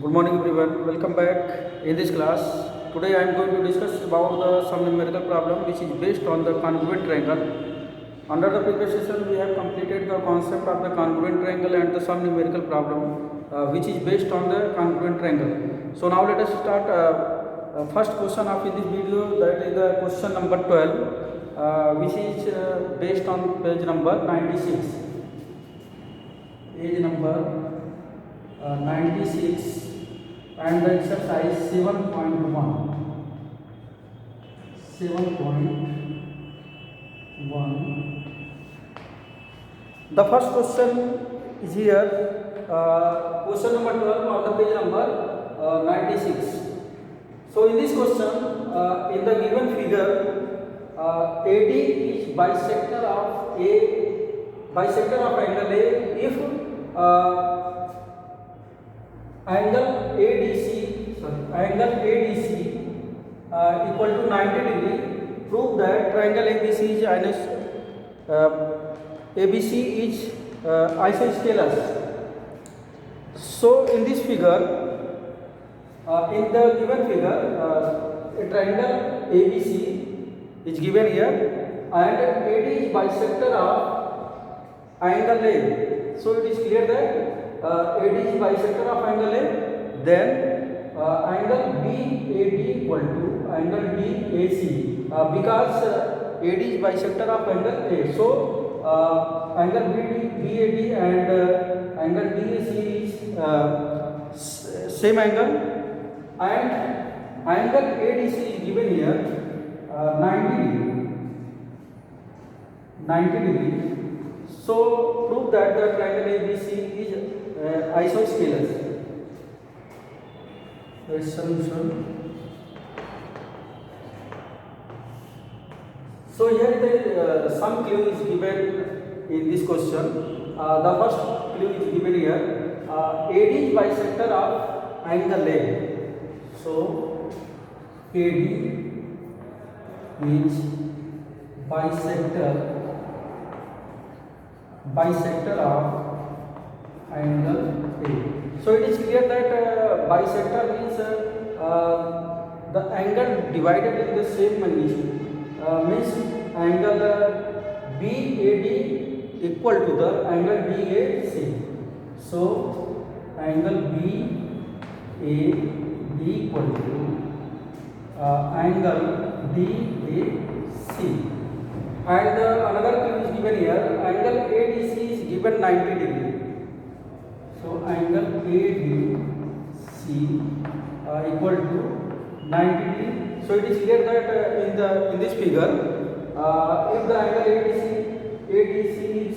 Good morning everyone, welcome back in this class. Today I am going to discuss about some numerical problem which is based on the congruent triangle. Under the previous session we have completed the concept of the congruent triangle and the some numerical problem which is based on the congruent triangle. So now let us start first question of this video, that is the question number 12 which is based on page number 96. Page number 96 and the exercise 7.1. 7.1. The first question is here, question number 12 on the page number 96. So in this question, in the given figure, AD is bisector of angle A if angle ADC equal to 90 degree. Prove that triangle ABC is isosceles. So in this figure, in the given figure, a triangle ABC is given here and AD is bisector of angle A. So it is clear that AD is bisector of angle A, then angle BAD equal to angle DAC, because AD is bisector of angle A. So angle BAD and angle DAC is same angle, and angle ADC is given here 90 degree. So prove that the triangle ABC is isosceles. Solution. So here the some clue is given in this question. The first clue is given here. AD is bisector of angle A. So AD is bisector of angle A. So it is clear that bisector means the angle divided in the same magnitude, means angle BAD equal to the angle DAC. So angle BAD equal to angle DAC. And another clue is given here, angle ADC is given 90 degree. So angle ADC equal to 90 degree. So it is clear that in this figure, if the angle ADC is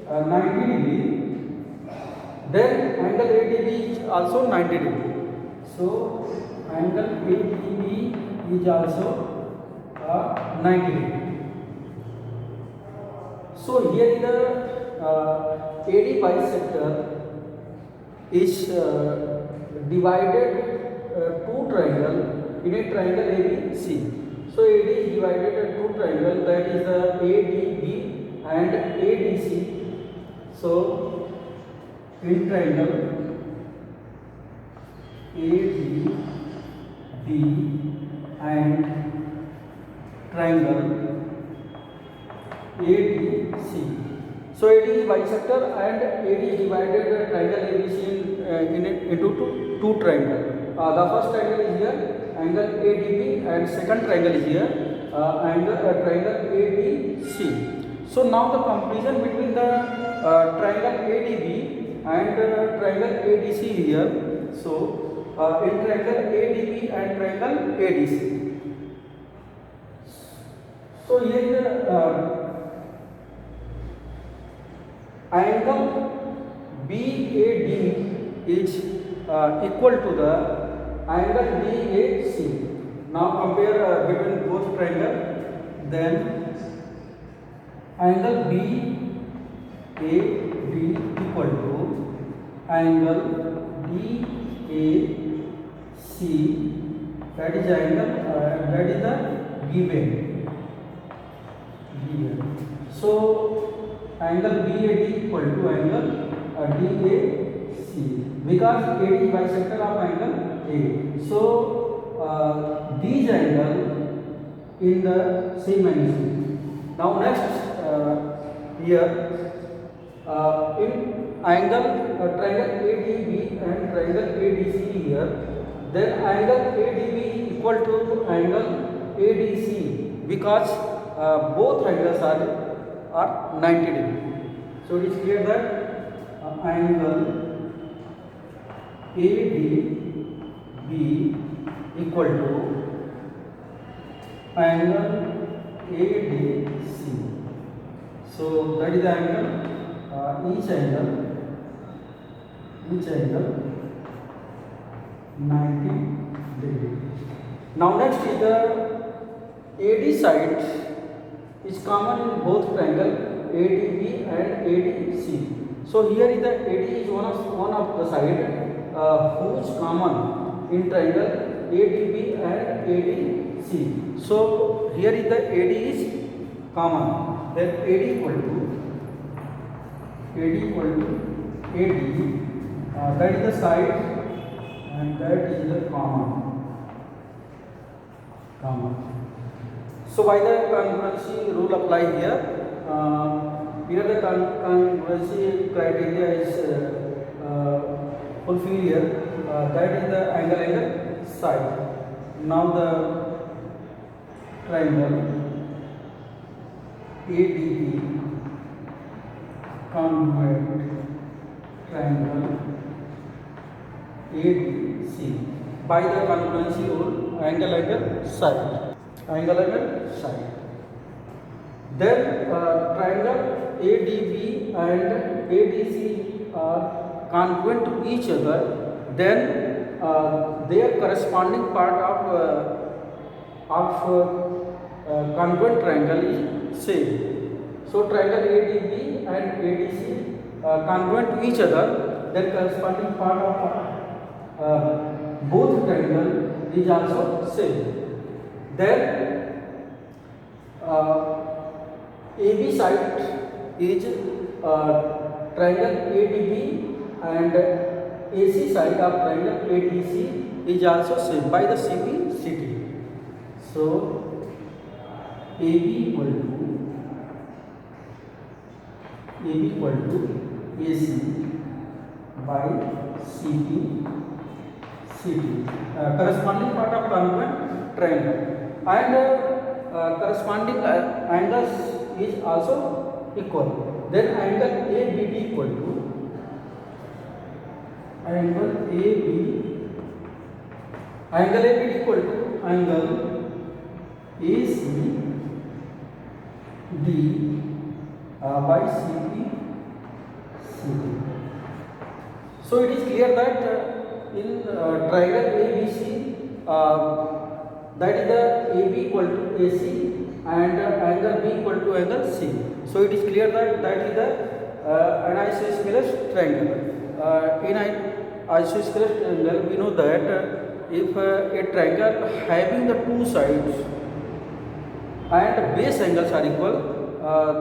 90 degree, then angle ADB is also 90 degree. So angle ADB is also 90 degree. So here the AD bisector is divided two triangle in a triangle ABC. So AD is divided into two triangle, that is the ADB and ADC. So in triangle ADB and triangle ADC. So AD is bisector and AD is divided triangle ABC into two triangle. The first triangle is here, angle ADB, and second triangle is here, triangle ADC. So now the comparison between the triangle ADB and triangle ADC here. So in triangle ADB and triangle ADC. So here angle BAD is equal to the angle DAC. Now compare between both triangle. Then angle BAD equal to angle DAC. That is angle. That is the given. So angle BAD equal to angle DAC, because AD is bisector of angle A. So these angle in the same magnitude. Now next here in angle triangle ADB and triangle ADC here, then angle ADB is equal to angle ADC because both angles are 90 degree. So it is clear that angle ADB equal to angle ADC. So that is the angle, each angle 90 degree. Now next is the AD side is common in both triangle ADB and ADC. So here is the AD is one of the side whose common in triangle ADB and ADC. So here is the AD is common. Then AD equal to AD, that is the side and that is the common. So by the congruency rule apply here, here the congruency criteria is fulfilled here, that is the angle side. Now the triangle ADB congruent triangle ADC by the congruency rule angle side. Then triangle ADB and ADC are congruent to each other, then their corresponding part of congruent triangle is same. So triangle ADB and ADC congruent to each other, then corresponding part of both triangle is also same. Then AB side is triangle ADB and AC side of triangle ADC is also same by the CP/CT. So AB equal to AC by CP/CT, corresponding part of congruent triangle, and corresponding angles is also equal. Then angle ABD equal to angle ABD equal to angle ACD by CP/CT. So it is clear that in triangle ABC, that is the AB equal to AC and angle B equal to angle C. So it is clear that that is the an isosceles triangle. In an isosceles triangle, we know that if a triangle having the two sides and base angles are equal,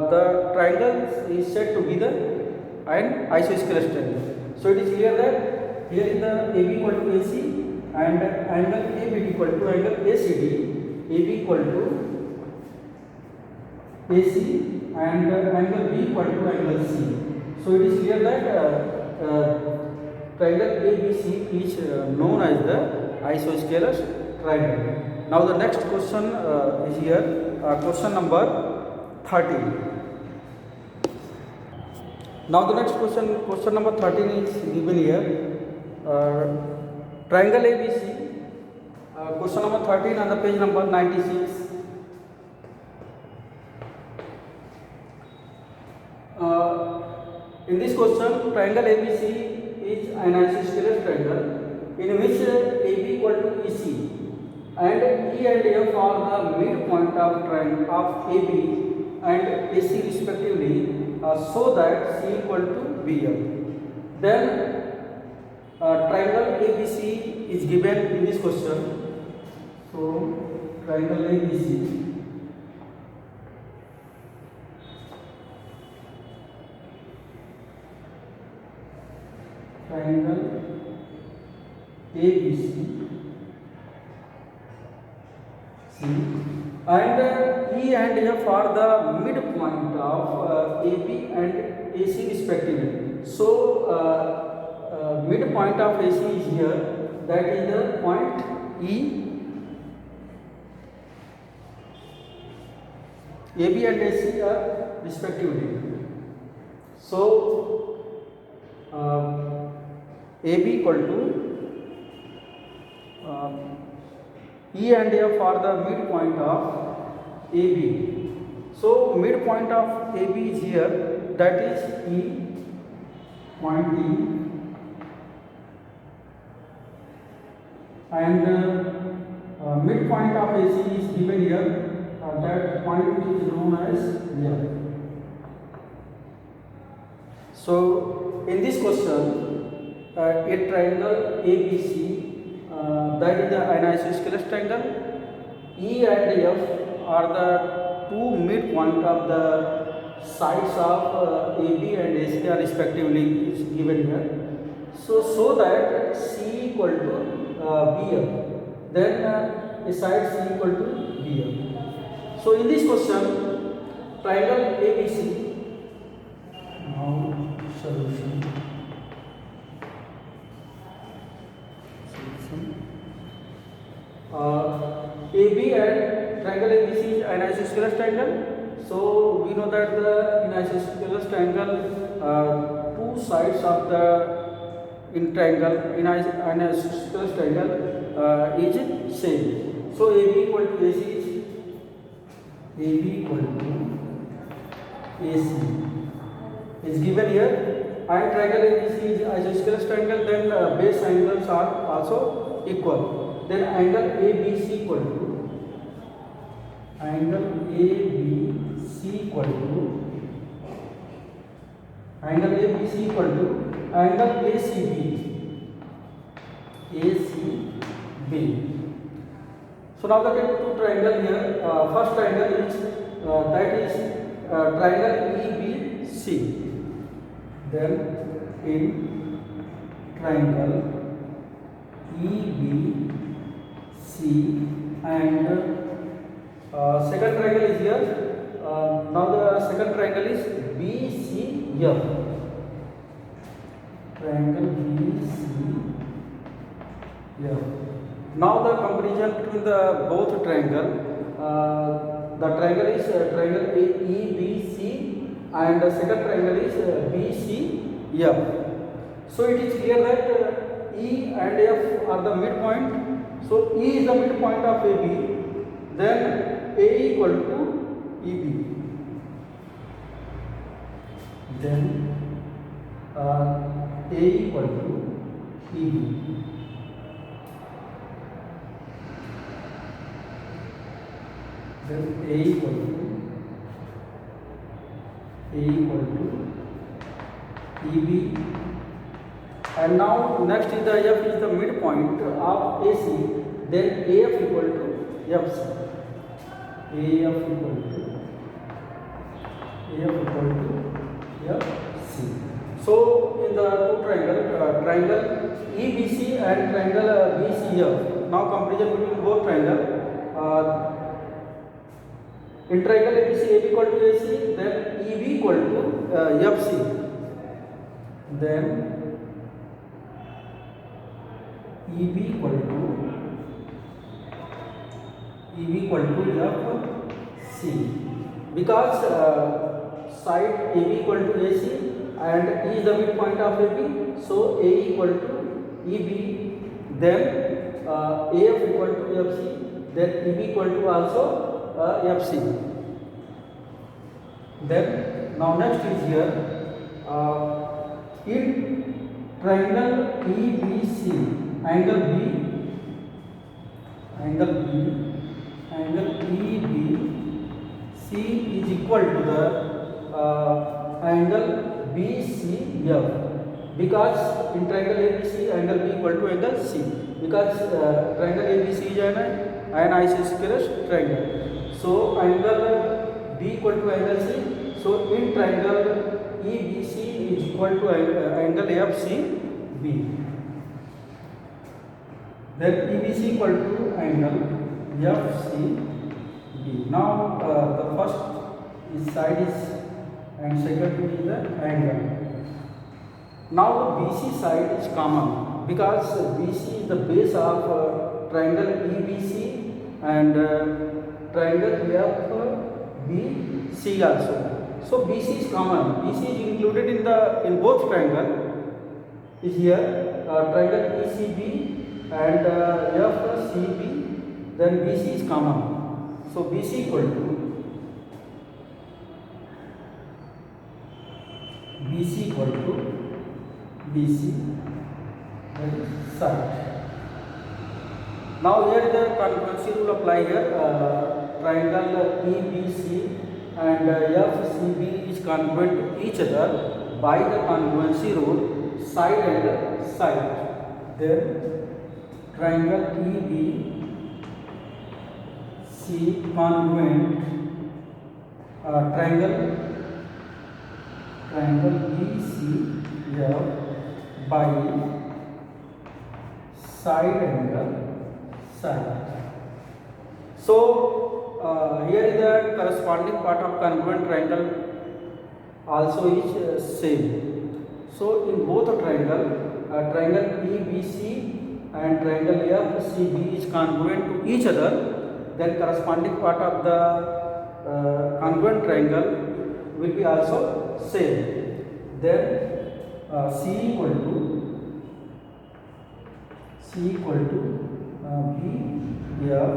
the triangle is said to be an isosceles triangle. So it is clear that here is the AB equal to AC and angle ABD equal to angle ACD, AB equal to AC and angle B equal to angle C. So it is clear that triangle ABC is known as the isosceles triangle. Now the next question is here, question number 13. Now the next question number 13 is given here. Triangle ABC, question number 13 on the page number 96. In this question, triangle ABC is an isosceles triangle in which AB equal to EC and E and F are the midpoint of triangle of AB and AC respectively, so that C equal to BF. Then triangle ABC is given in this question. So triangle ABC triangle ABC C, and E and F are the midpoint of AB and AC respectively. So midpoint of AC is here, that is the point E. AB and AC are respectively. So AB equal to E and F are the midpoint of AB. So midpoint of AB is here, that is E, point E, and midpoint of AC is given here, that point is known as F. So in this question, a triangle ABC, that is an isosceles triangle, E and F are the two midpoint of the sides of AB and AC are respectively is given here. So that C equal to BF, then a side C equal to BF. So in this question, triangle ABC, now solution. AB and triangle ABC is an isosceles triangle. So we know that in isosceles triangle, two sides of the triangle in an isosceles triangle is same. So AB equal to AC is AB equal to AC is given here, and triangle ABC is isosceles triangle. Then base angles are also equal. Then angle ABC equal to angle ABC equal to angle ABC equal to angle ACB. So now the two triangle here. First triangle is that is triangle EBC. Then in triangle EBC and second triangle is here. Now the second triangle is BCF. Triangle BCF. Now the comparison between the both triangle. The triangle is triangle EBC and the second triangle is BCF. So it is clear that E and F are the midpoint. So E is the midpoint of AB, then A equal to EB. Then A equal to EB. Then A equal to EB. And now next is the F is the midpoint of AC, then AF equal to FC. AF equal to FC. So in the two triangle EBC and triangle BCF. Now comparison between both triangle. In triangle ABC, AB equal to AC, then EB equal to FC. Then EB equal to FC, because side AB equal to AC and E is the midpoint of AB, so A equal to EB, then AF equal to FC, then EB equal to also FC. Then now next is here in triangle EBC. Angle EBC is equal to the angle BCF, because in triangle ABC angle B equal to angle C, because triangle ABC is an isosceles triangle. So angle B equal to angle C. So in triangle EBC is equal to angle FCB. then EBC equal to angle FCB. Now the first side is and second is the angle. Now the BC side is common because BC is the base of triangle EBC and triangle FBC also. So BC is common. BC is included in both triangle. Is here triangle ECB and FCB. Then BC is common. So BC equal to BC that is side. Now here the congruency rule apply here. Triangle EBC and FCB is congruent to each other by the congruency rule, side and side. Then triangle EBC congruent triangle BCF by side angle side. So here is the corresponding part of congruent triangle also is same. So in both triangle EBC and triangle FCB is congruent to each other, then corresponding part of the congruent triangle will be also same. Then C equal to BF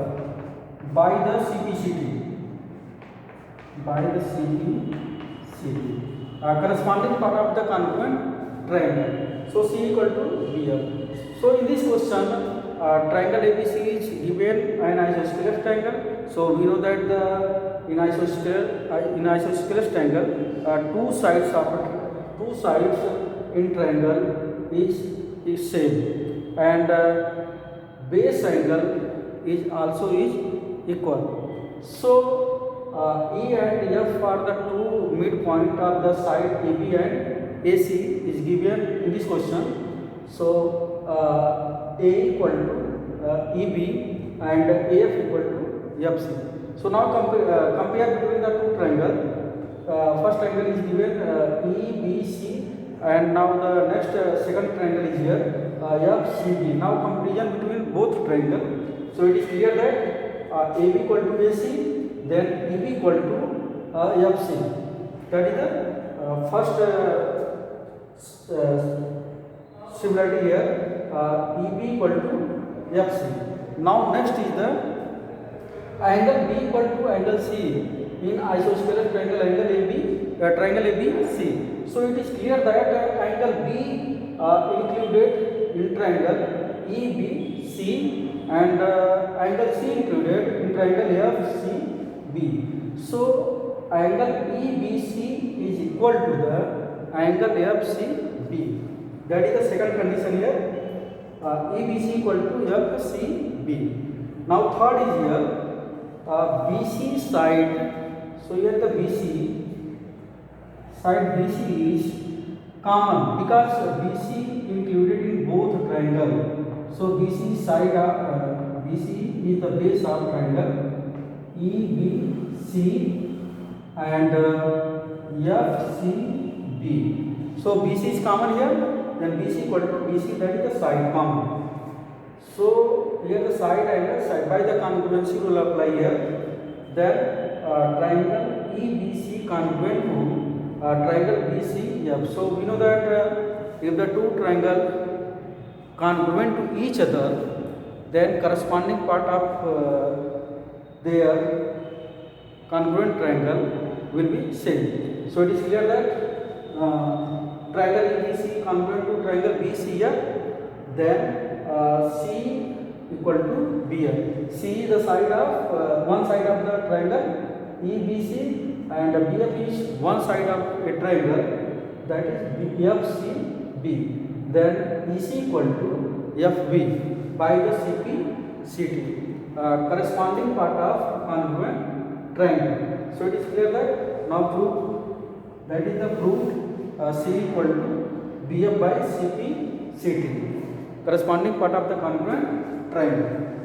by the CPCT corresponding part of the congruent triangle. So C equal to BF. So in this question triangle ABC is given an isosceles triangle. So we know that in isosceles triangle two sides in triangle is same and base angle is also equal. So E and F are the two midpoint of the side AB and AC is given in this question. So A equal to EB and AF equal to FC. So now compare between the two triangle. First triangle is given EBC and now the next second triangle is here FCB. Now comparison between both triangle. So it is clear that AB equal to AC, then EB equal to FC. That is the first similarity here. EB equal to FC. Now next is the angle B equal to angle C in isosceles triangle triangle ABC. So it is clear that angle B included in triangle EBC and angle C included in triangle FCB. So angle EBC is equal to the angle FCB. That is the second condition here. EBC equal to FCB. Now third is here BC side. So here the BC side is common because BC included in both triangle. So BC side BC is the base of triangle EBC and FCB. So BC is common here, then BC equal to BC, that is the side common. So here the side and the side by the congruency rule apply here. Then triangle EBC congruent to triangle BCF. So we know that if the two triangle congruent to each other, then corresponding part of their congruent triangle will be same. So it is clear that triangle EBC congruent to triangle BCF, then C equal to BF. C is the side of one side of the triangle EBC and BF is one side of a triangle, that is FCB. Then EC equal to FB by the CPCT corresponding part of congruent triangle. So it is clear that now proof, that is the proof C equal to BF by CPCT. corresponding part of the congruent triangle.